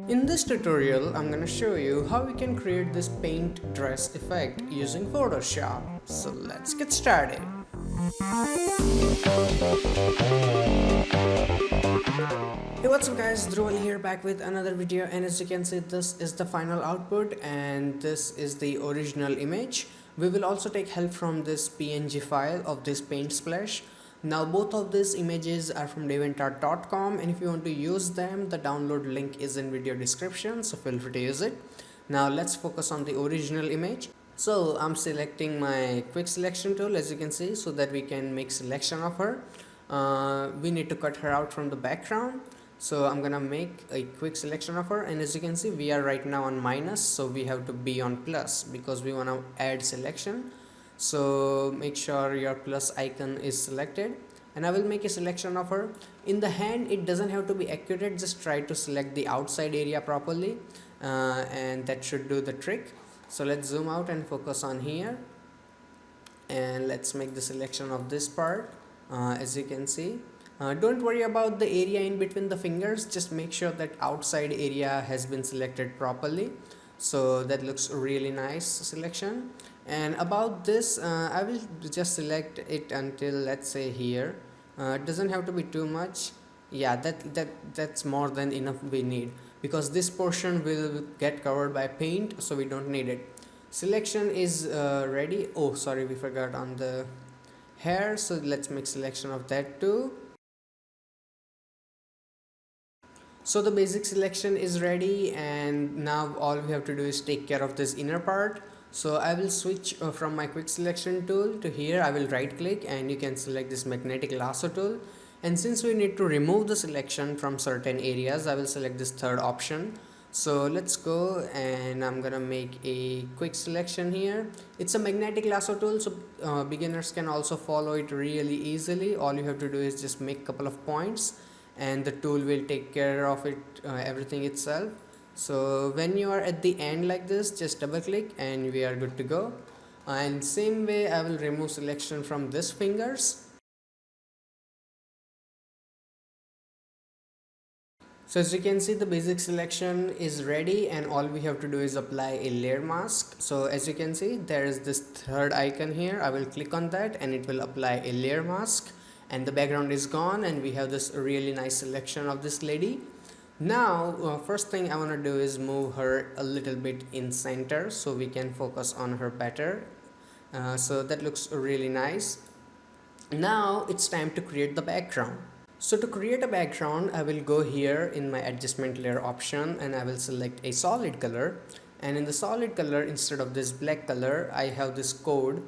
In this tutorial, I'm gonna show you how we can create this paint dress effect using Photoshop. So let's get started. Hey, what's up guys, Dhruval here back with another video, and as you can see, this is the final output and this is the original image. We will also take help from this PNG file of this paint splash. Now both of these images are from devantart.com, and if you want to use them, the download link is in video description, so feel free to use it. Now let's focus on the original image. So I'm selecting my quick selection tool, as you can see, so that we can make selection of her. We need to cut her out from the background, so I'm gonna make a quick selection of her, and as you can see, we are right now on minus, so we have to be on plus because we want to add selection. So make sure your plus icon is selected, and I will make a selection of her. In the hand, it doesn't have to be accurate, just try to select the outside area properly, and that should do the trick. So let's zoom out and focus on here, and let's make the selection of this part. As you can see, don't worry about the area in between the fingers, just make sure that outside area has been selected properly. So that looks really nice selection. And about this, I will just select it until, let's say, here. It doesn't have to be too much. Yeah, that's more than enough we need, because this portion will get covered by paint, so we don't need it. Selection is ready. Oh sorry, we forgot on the hair, so let's make selection of that too. So the basic selection is ready, and now all we have to do is take care of this inner part. So I will switch from my quick selection tool to here. I will right click and you can select this magnetic lasso tool, and since we need to remove the selection from certain areas, I will select this third option. So let's go, and I'm gonna make a quick selection here. It's a magnetic lasso tool, so beginners can also follow it really easily. All you have to do is just make a couple of points, and the tool will take care of it, everything itself. So when you are at the end like this, just double click and we are good to go. And same way, I will remove selection from this fingers. So as you can see, the basic selection is ready, and all we have to do is apply a layer mask. So as you can see, there is this third icon here. I will click on that and it will apply a layer mask, and the background is gone, and we have this really nice selection of this lady. Now first thing I want to do is move her a little bit in center so we can focus on her better. So that looks really nice. Now it's time to create the background. So to create a background, I will go here in my adjustment layer option, and I will select a solid color, and in the solid color, instead of this black color, I have this code.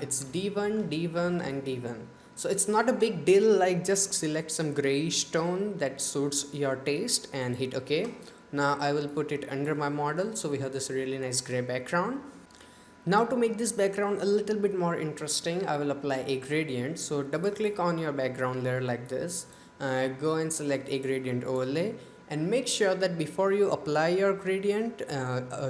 It's D1, D1 and D1. So it's not a big deal, like just select some grayish tone that suits your taste and hit OK. Now I will put it under my model, so we have this really nice gray background. Now to make this background a little bit more interesting, I will apply a gradient. So double click on your background layer like this, go and select a gradient overlay, and make sure that before you apply your gradient,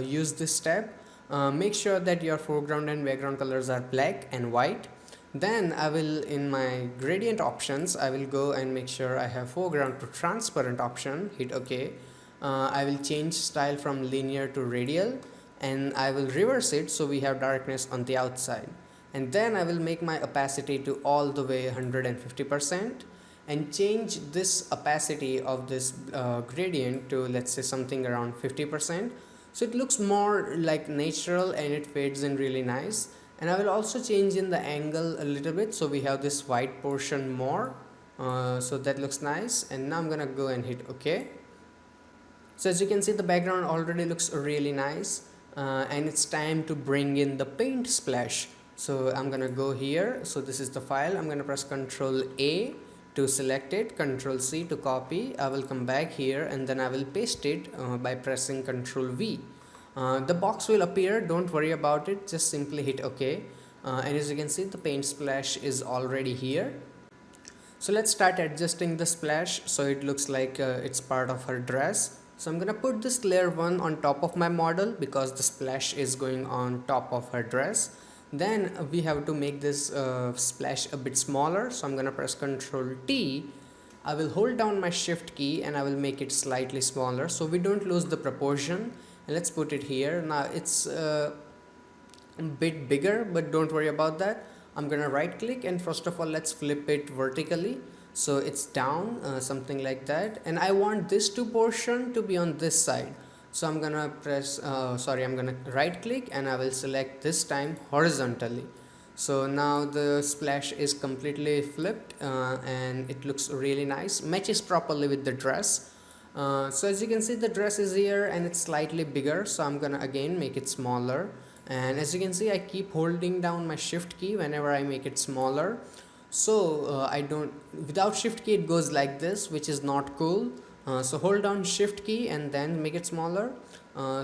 use this step. Make sure that your foreground and background colors are black and white. Then I will, in my gradient options, I will go and make sure I have foreground to transparent option, hit OK. I will change style from linear to radial, and I will reverse it so we have darkness on the outside. And then I will make my opacity to all the way 150%, and change this opacity of this gradient to, let's say, something around 50%. So it looks more like natural and it fades in really nice. And I will also change in the angle a little bit so we have this white portion more. So that looks nice, and now I'm gonna go and hit OK. So as you can see, the background already looks really nice, and it's time to bring in the paint splash. So I'm gonna go here. So this is the file. I'm gonna press Ctrl A to select it, Ctrl C to copy. I will come back here, and then I will paste it by pressing Ctrl V. The box will appear, don't worry about it, just simply hit OK. And as you can see, the paint splash is already here. So let's start adjusting the splash so it looks like it's part of her dress. So I'm gonna put this layer 1 on top of my model because the splash is going on top of her dress. Then we have to make this splash a bit smaller, so I'm gonna press Ctrl T I will hold down my shift key and I will make it slightly smaller so we don't lose the proportion. And let's put it here. Now it's a bit bigger, but don't worry about that. I'm gonna right click and first of all let's flip it vertically so it's down, something like that. And I want this two portion to be on this side, so I'm gonna I'm gonna right click and I will select this time horizontally. So now the splash is completely flipped, and it looks really nice, matches properly with the dress. So as you can see, the dress is here and it's slightly bigger, so I'm gonna again make it smaller. And as you can see, I keep holding down my shift key whenever I make it smaller. So I don't, without shift key it goes like this, which is not cool. So hold down shift key and then make it smaller.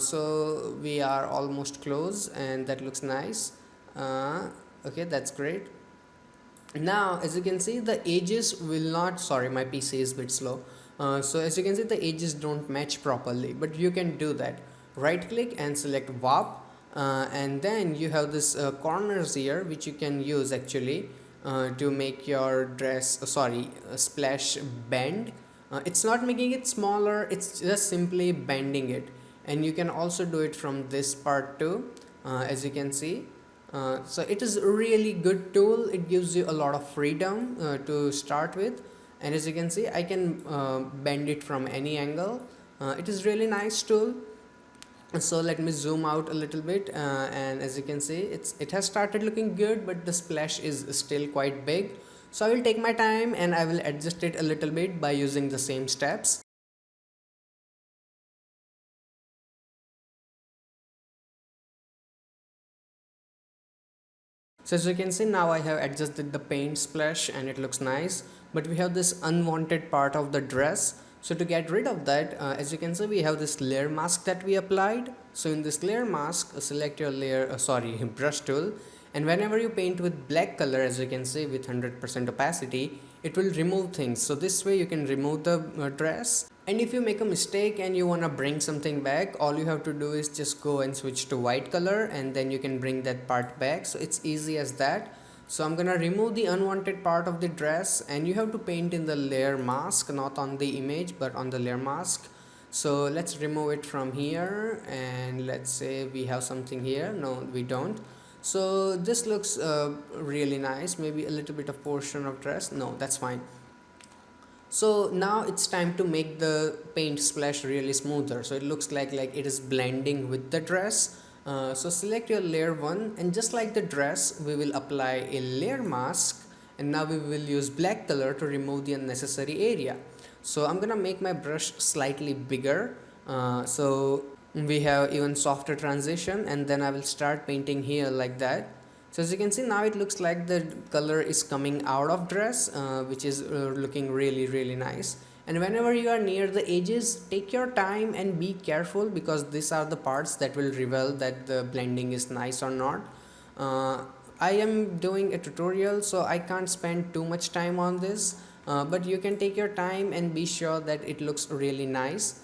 So we are almost close and that looks nice. Okay, that's great. Now as you can see, the edges will not, sorry, my PC is a bit slow. So as you can see, the edges don't match properly, but you can do that. Right click and select warp, and then you have this corners here which you can use actually to make your dress splash bend. It's not making it smaller, it's just simply bending it. And you can also do it from this part too, as you can see. So it is a really good tool. It gives you a lot of freedom to start with, and as you can see, I can bend it from any angle. It is really nice tool. So let me zoom out a little bit, and as you can see, it has started looking good, but the splash is still quite big. So I will take my time and I will adjust it a little bit by using the same steps. So as you can see, now I have adjusted the paint splash and it looks nice, but we have this unwanted part of the dress. So to get rid of that, as you can see, we have this layer mask that we applied. So in this layer mask, select your brush tool, and whenever you paint with black color, as you can see, with 100% opacity, it will remove things. So this way you can remove the dress. And if you make a mistake and you want to bring something back, all you have to do is just go and switch to white color, and then you can bring that part back. So it's easy as that. So I'm gonna remove the unwanted part of the dress, and you have to paint in the layer mask, not on the image but on the layer mask. So let's remove it from here, and let's say we have something here. No, we don't. So this looks really nice. Maybe a little bit of portion of dress. No, that's fine. So now it's time to make the paint splash really smoother, so it looks like it is blending with the dress. So select your layer 1, and just like the dress, we will apply a layer mask, and now we will use black color to remove the unnecessary area. So I'm gonna make my brush slightly bigger, so we have even softer transition, and then I will start painting here like that. So as you can see, now it looks like the color is coming out of dress, which is looking really nice. And whenever you are near the edges, take your time and be careful, because these are the parts that will reveal that the blending is nice or not. I am doing a tutorial, so I can't spend too much time on this, but you can take your time and be sure that it looks really nice.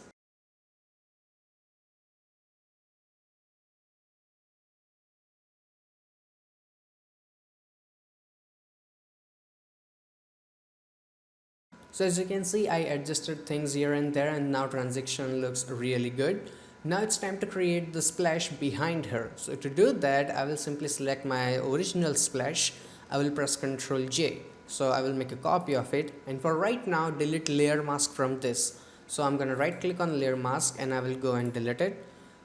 So as you can see, I adjusted things here and there, and now transition looks really good. Now it's time to create the splash behind her. So to do that, I will simply select my original splash. I will press Ctrl J. So I will make a copy of it, and for right now, delete layer mask from this. So I'm gonna right click on layer mask and I will go and delete it.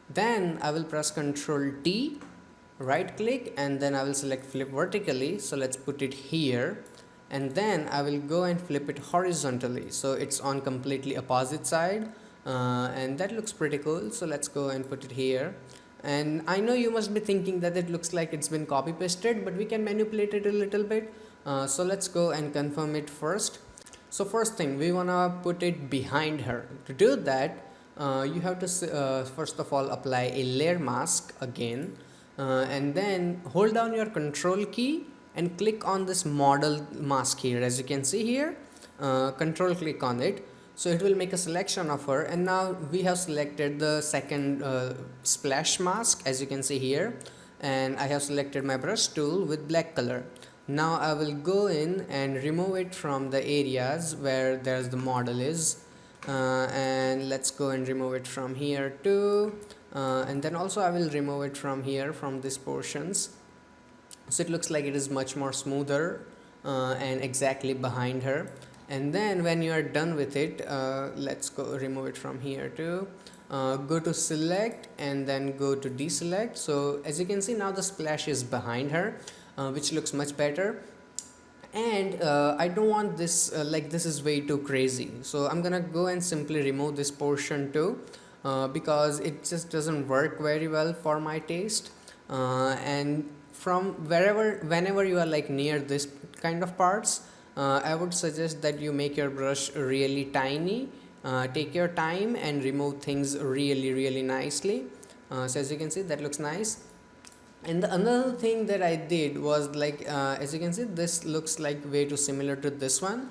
Then I will press Ctrl T, right click, and then I will select flip vertically. So let's put it here, and then I will go and flip it horizontally, so it's on completely opposite side, and that looks pretty cool. So let's go and put it here. And I know you must be thinking that it looks like it's been copy pasted, but we can manipulate it a little bit. So let's go and confirm it first. So first thing, we wanna put it behind her. To do that, you have to first of all apply a layer mask again, and then hold down your control key and click on this model mask here. As you can see here, control click on it, so it will make a selection of her. And now we have selected the second splash mask, as you can see here, and I have selected my brush tool with black color. Now I will go in and remove it from the areas where there's the model is, and let's go and remove it from here too, and then also I will remove it from here, from these portions, so it looks like it is much more smoother and exactly behind her. And then when you are done with it, let's go remove it from here too. Go to select and then go to deselect. So as you can see, now the splash is behind her, which looks much better. And I don't want this, like this is way too crazy, so I'm gonna go and simply remove this portion too, because it just doesn't work very well for my taste. And from whenever you are like near this kind of parts, I would suggest that you make your brush really tiny. Take your time and remove things really nicely. So as you can see, that looks nice. And the another thing that I did was like, as you can see, this looks like way too similar to this one.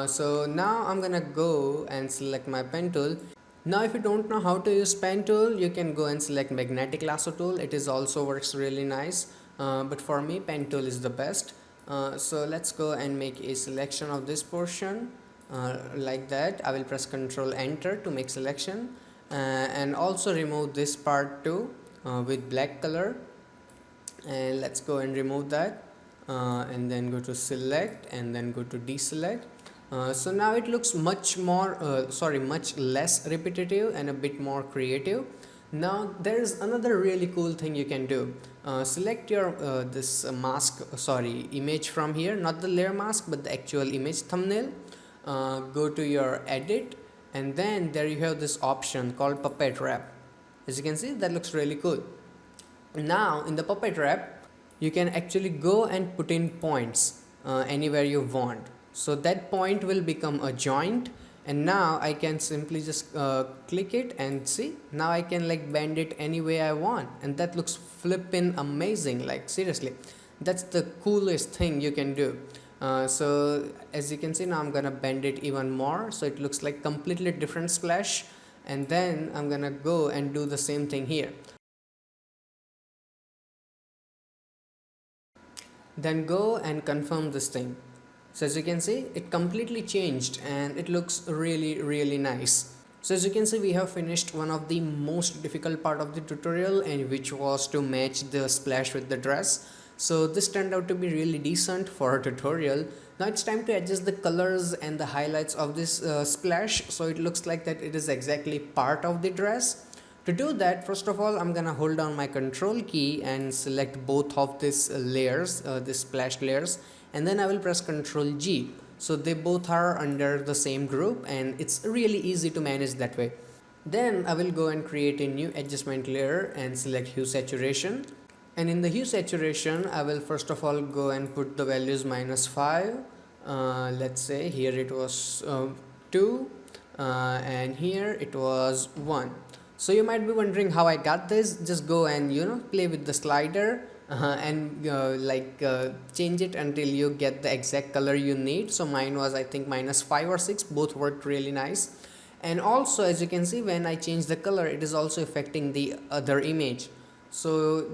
So now I'm gonna go and select my pen tool. Now if you don't know how to use pen tool, you can go and select magnetic lasso tool. It is also works really nice, but for me pen tool is the best. So let's go and make a selection of this portion, like that. I will press Ctrl Enter to make selection, and also remove this part too, with black color. And let's go and remove that, and then go to select and then go to deselect. So now it looks much more much less repetitive and a bit more creative. Now there is another really cool thing you can do. Select your this mask, image from here, not the layer mask but the actual image thumbnail. Go to your edit, and then there you have this option called puppet wrap. As you can see, that looks really cool. Now in the puppet wrap, you can actually go and put in points anywhere you want. So that point will become a joint, and now I can simply just click it and see, now I can like bend it any way I want, and that looks flippin' amazing. Like seriously, that's the coolest thing you can do. So as you can see, now I'm gonna bend it even more so it looks like completely different splash, and then I'm gonna go and do the same thing here. Then go and confirm this thing. So as you can see, it completely changed and it looks really nice. So as you can see, we have finished one of the most difficult part of the tutorial, and which was to match the splash with the dress. So this turned out to be really decent for a tutorial. Now it's time to adjust the colors and the highlights of this splash, so it looks like that it is exactly part of the dress. To do that, first of all, I'm gonna hold down my control key and select both of these layers, this splash layers, and then I will press Ctrl G. So they both are under the same group, and it's really easy to manage that way. Then I will go and create a new adjustment layer and select hue saturation. And in the hue saturation, I will first of all go and put the values -5. Let's say here it was 2, and here it was 1. So you might be wondering how I got this. Just go and play with the slider and change it until you get the exact color you need. So mine was, I think, -5 or 6. Both worked really nice. And also, as you can see, when I change the color, it is also affecting the other image. So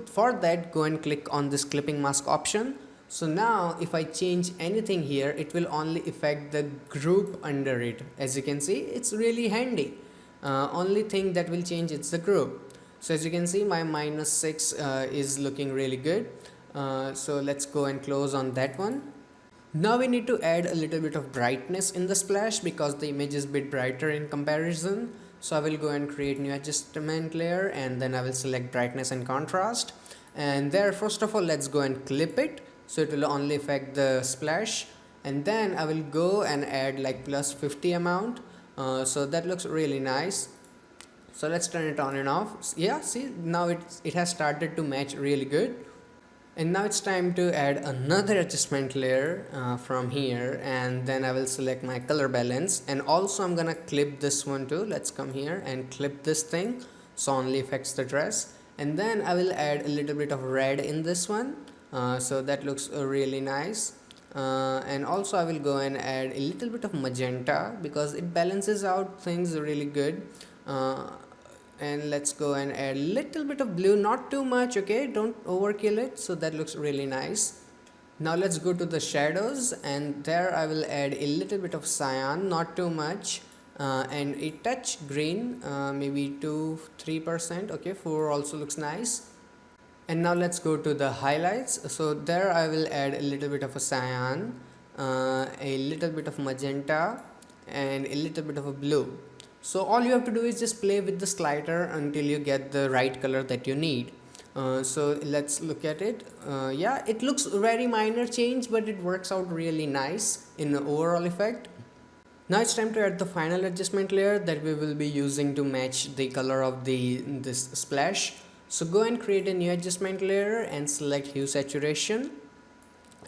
for that, go and click on this clipping mask option. So now if I change anything here, it will only affect the group under it. As you can see, it's really handy. Only thing that will change, it's the group. So as you can see, my -6 is looking really good. So let's go and close on that one. Now we need to add a little bit of brightness in the splash because the image is a bit brighter in comparison. So I will go and create new adjustment layer, and then I will select brightness and contrast. And there, first of all, let's go and clip it so it will only affect the splash. And then I will go and add like +50 amount. So that looks really nice. So let's turn it on and off. Yeah, see, now it has started to match really good. And now it's time to add another adjustment layer from here, and then I will select my color balance, and also I'm gonna clip this one too. Let's come here and clip this thing so only affects the dress. And then I will add a little bit of red in this one, so that looks really nice. And also I will go and add a little bit of magenta because it balances out things really good. And let's go and add a little bit of blue, not too much, okay, don't overkill it. So that looks really nice. Now let's go to the shadows, and there I will add a little bit of cyan, not too much, and a touch green, maybe 2-3%. Okay, 4 also looks nice. And now let's go to the highlights. So there I will add a little bit of a cyan, a little bit of magenta, and a little bit of a blue. So all you have to do is just play with the slider until you get the right color that you need. So let's look at it. Yeah, it looks very minor change, but it works out really nice in the overall effect. Now it's time to add the final adjustment layer that we will be using to match the color of this splash. So go and create a new adjustment layer and select hue saturation,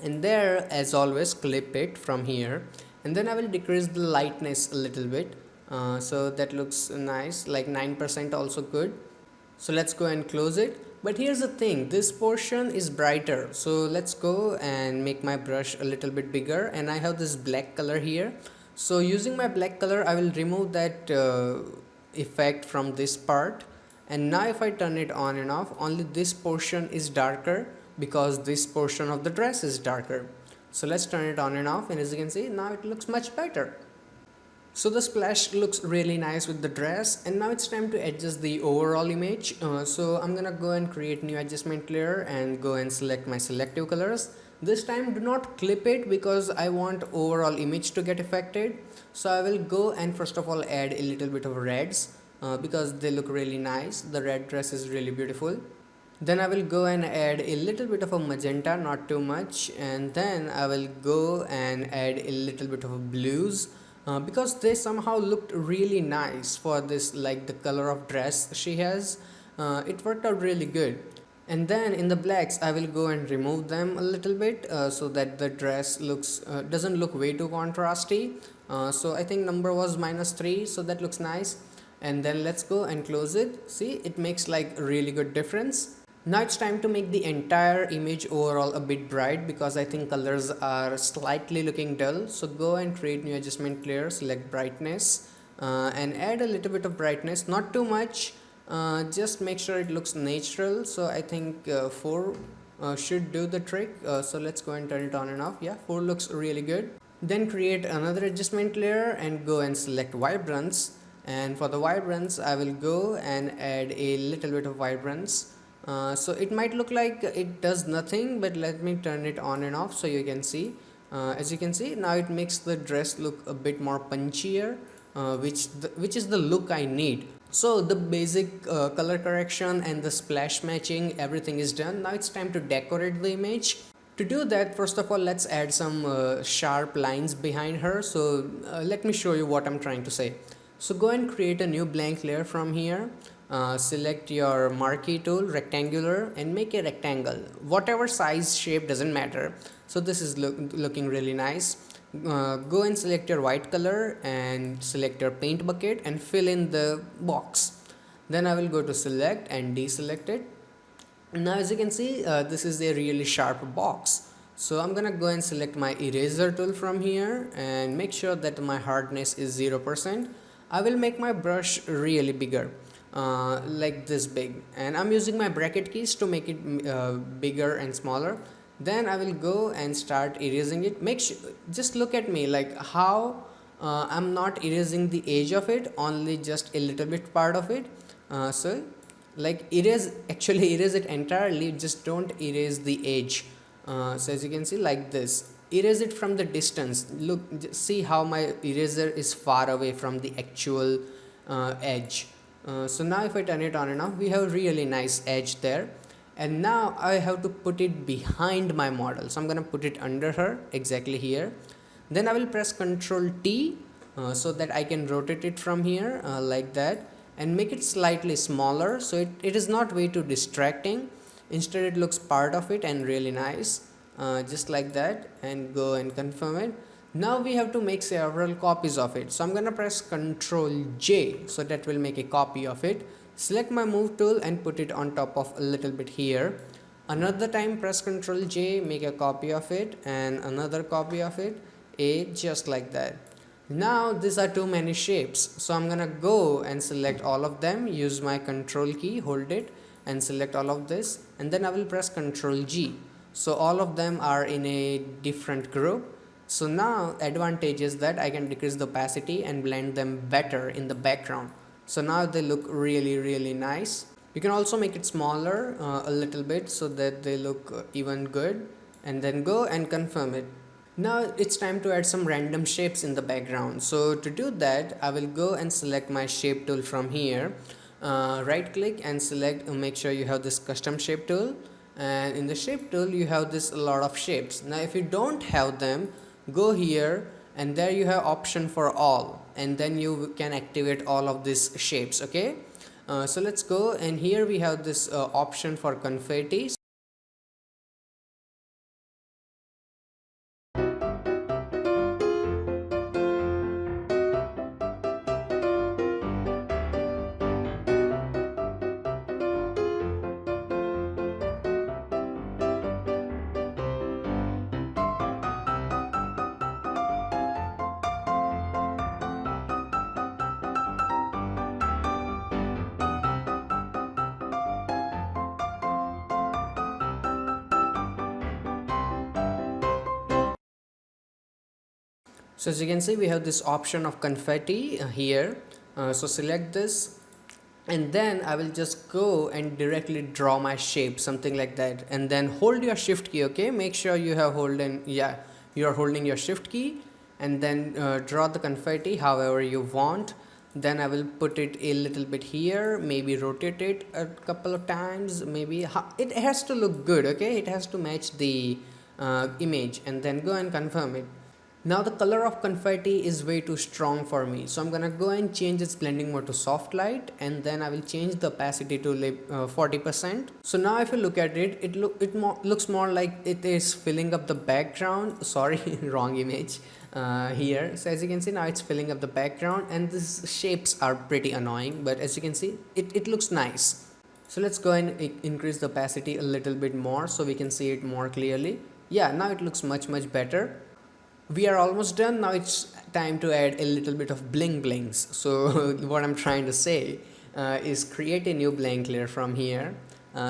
and there, as always, clip it from here, and then I will decrease the lightness a little bit, so that looks nice, like 9% also good. So let's go and close it. But here's the thing, this portion is brighter, so let's go and make my brush a little bit bigger, and I have this black color here. So using my black color, I will remove that effect from this part, and now if I turn it on and off, only this portion is darker because this portion of the dress is darker. So let's turn it on and off, and as you can see, now it looks much better. So the splash looks really nice with the dress, and now it's time to adjust the overall image. So I'm gonna go and create new adjustment layer and go and select my selective colors. This time do not clip it because I want overall image to get affected. So I will go and first of all add a little bit of reds because they look really nice. The red dress is really beautiful. Then I will go and add a little bit of a magenta, not too much, and then I will go and add a little bit of blues. Because they somehow looked really nice for this, like the color of dress she has. It worked out really good. And then in the blacks I will go and remove them a little bit, so that the dress looks doesn't look way too contrasty. So I think number was -3, so that looks nice. And then let's go and close it. See, it makes like a really good difference. Now it's time to make the entire image overall a bit bright because I think colors are slightly looking dull. So go and create new adjustment layer, select brightness, and add a little bit of brightness, not too much, just make sure it looks natural. So I think 4 should do the trick. So let's go and turn it on and off. Yeah, 4 looks really good. Then create another adjustment layer and go and select vibrance, and for the vibrance I will go and add a little bit of vibrance. So it might look like it does nothing, but let me turn it on and off so you can see. As you can see, now it makes the dress look a bit more punchier, which is the look I need. So the basic color correction and the splash matching, everything is done. Now it's time to decorate the image. To do that, first of all, let's add some sharp lines behind her. So let me show you what I'm trying to say. So go and create a new blank layer from here. Select your marquee tool, rectangular, and make a rectangle. Whatever size, shape, doesn't matter. So this is looking really nice. Go and select your white color and select your paint bucket and fill in the box. Then I will go to select and deselect it. Now as you can see, this is a really sharp box. So I'm gonna go and select my eraser tool from here and make sure that my hardness is 0%. I will make my brush really bigger, like this big, and I'm using my bracket keys to make it bigger and smaller. Then I will go and start erasing it. Just look at me, like how I'm not erasing the edge of it, only just a little bit part of it. So like erase it entirely, just don't erase the edge. So as you can see, like this, erase it from the distance. Look, see how my eraser is far away from the actual edge. So now if I turn it on and off, we have a really nice edge there. And now I have to put it behind my model. So I'm gonna put it under her, exactly here. Then I will press Ctrl T so that I can rotate it from here, like that, and make it slightly smaller so it is not way too distracting. Instead it looks part of it and really nice, just like that, and go and confirm it. Now we have to make several copies of it. So I'm gonna press Ctrl J, so that will make a copy of it. Select my move tool and put it on top of a little bit here. Another time press Ctrl J, make a copy of it, and another copy of it, just like that. Now these are too many shapes, so I'm gonna go and select all of them, use my Control key, hold it and select all of this, and then I will press Ctrl G. So all of them are in a different group. So now advantage is that I can decrease the opacity and blend them better in the background. So now they look really nice. You can also make it smaller a little bit so that they look even good, and then go and confirm it. Now it's time to add some random shapes in the background. So to do that, I will go and select my shape tool from here. Right click and select, make sure you have this custom shape tool, and in the shape tool you have this a lot of shapes. Now if you don't have them, go here and there you have option for all, and then you can activate all of these shapes. Okay, so let's go, and here we have this option for confetti. So as you can see, we have this option of confetti here. So select this, and then I will just go and directly draw my shape, something like that, and then hold your shift key. Okay, make sure you have holding, yeah, you are holding your shift key, and then draw the confetti however you want. Then I will put it a little bit here, maybe rotate it a couple of times, maybe it has to look good. Okay, it has to match the image, and then go and confirm it. Now the color of confetti is way too strong for me, so I'm gonna go and change its blending mode to soft light, and then I will change the opacity to 40%. So now if you look at it, looks more like it is filling up the background. Sorry, wrong image here. So as you can see, now it's filling up the background, and these shapes are pretty annoying, but as you can see, it looks nice. So let's go and increase the opacity a little bit more so we can see it more clearly. Yeah, now it looks much better. We are almost done. Now it's time to add a little bit of bling blings. So what I'm trying to say is create a new blank layer from here.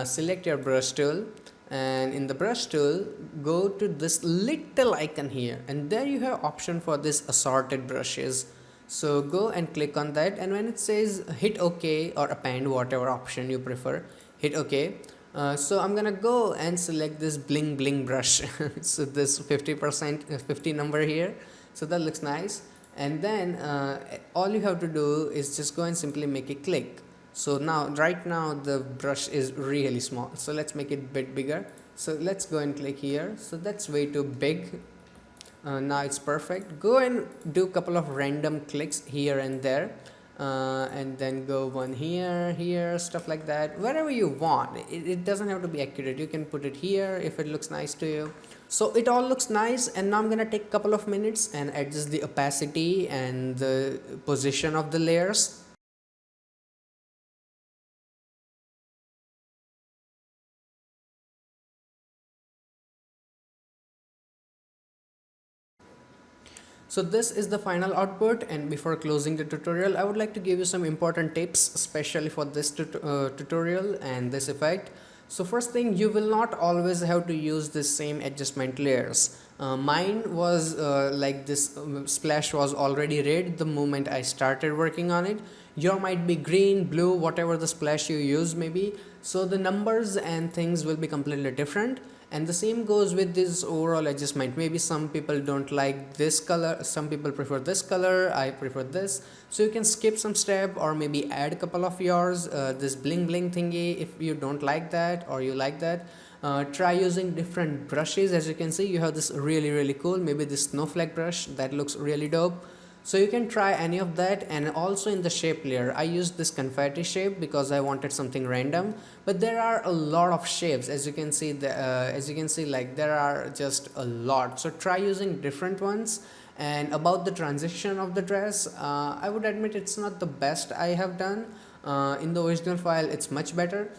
Select your brush tool, and in the brush tool go to this little icon here, and there you have option for this assorted brushes. So go and click on that, and when it says hit OK or append, whatever option you prefer, hit OK. So I'm gonna go and select this bling bling brush. So this 50% 50 number here, so that looks nice. And then all you have to do is just go and simply make a click. So now right now the brush is really small, so let's make it a bit bigger. So let's go and click here. So that's way too big. Now it's perfect. Go and do a couple of random clicks here and there, and then go one here, stuff like that, wherever you want. It doesn't have to be accurate. You can put it here if it looks nice to you. So it all looks nice, and now I'm gonna take a couple of minutes and adjust the opacity and the position of the layers. So this is the final output, and before closing the tutorial, I would like to give you some important tips, especially for this tutorial and this effect. So first thing, you will not always have to use the same adjustment layers. Mine was like this splash was already red the moment I started working on it. Your might be green, blue, whatever the splash you use maybe. So the numbers and things will be completely different. And the same goes with this overall adjustment. Maybe some people don't like this color, some people prefer this color, I prefer this. So you can skip some step, or maybe add a couple of yours. This bling bling thingy, if you don't like that or you like that, try using different brushes. As you can see, you have this really cool, maybe this snowflake brush that looks really dope. So you can try any of that. And also in the shape layer, I used this confetti shape because I wanted something random, but there are a lot of shapes. As you can see, like there are just a lot. So try using different ones. And about the transition of the dress, I would admit it's not the best I have done. In the original file it's much better,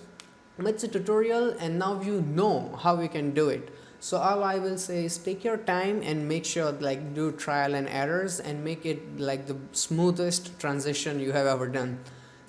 but it's a tutorial and now you know how you can do it. So all I will say is take your time and make sure, like, do trial and errors and make it like the smoothest transition you have ever done.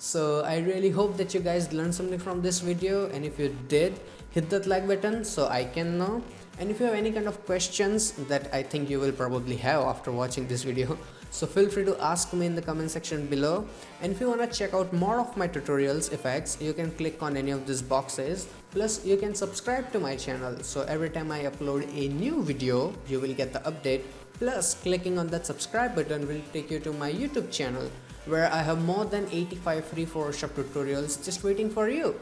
So I really hope that you guys learned something from this video, and if you did, hit that like button so I can know. And if you have any kind of questions that I think you will probably have after watching this video, so feel free to ask me in the comment section below. And if you want to check out more of my tutorials effects, you can click on any of these boxes. Plus you can subscribe to my channel, so every time I upload a new video you will get the update. Plus clicking on that subscribe button will take you to my YouTube channel, where I have more than 85 free Photoshop tutorials just waiting for you.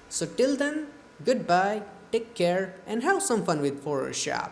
So till then, goodbye, take care, and have some fun with Photoshop.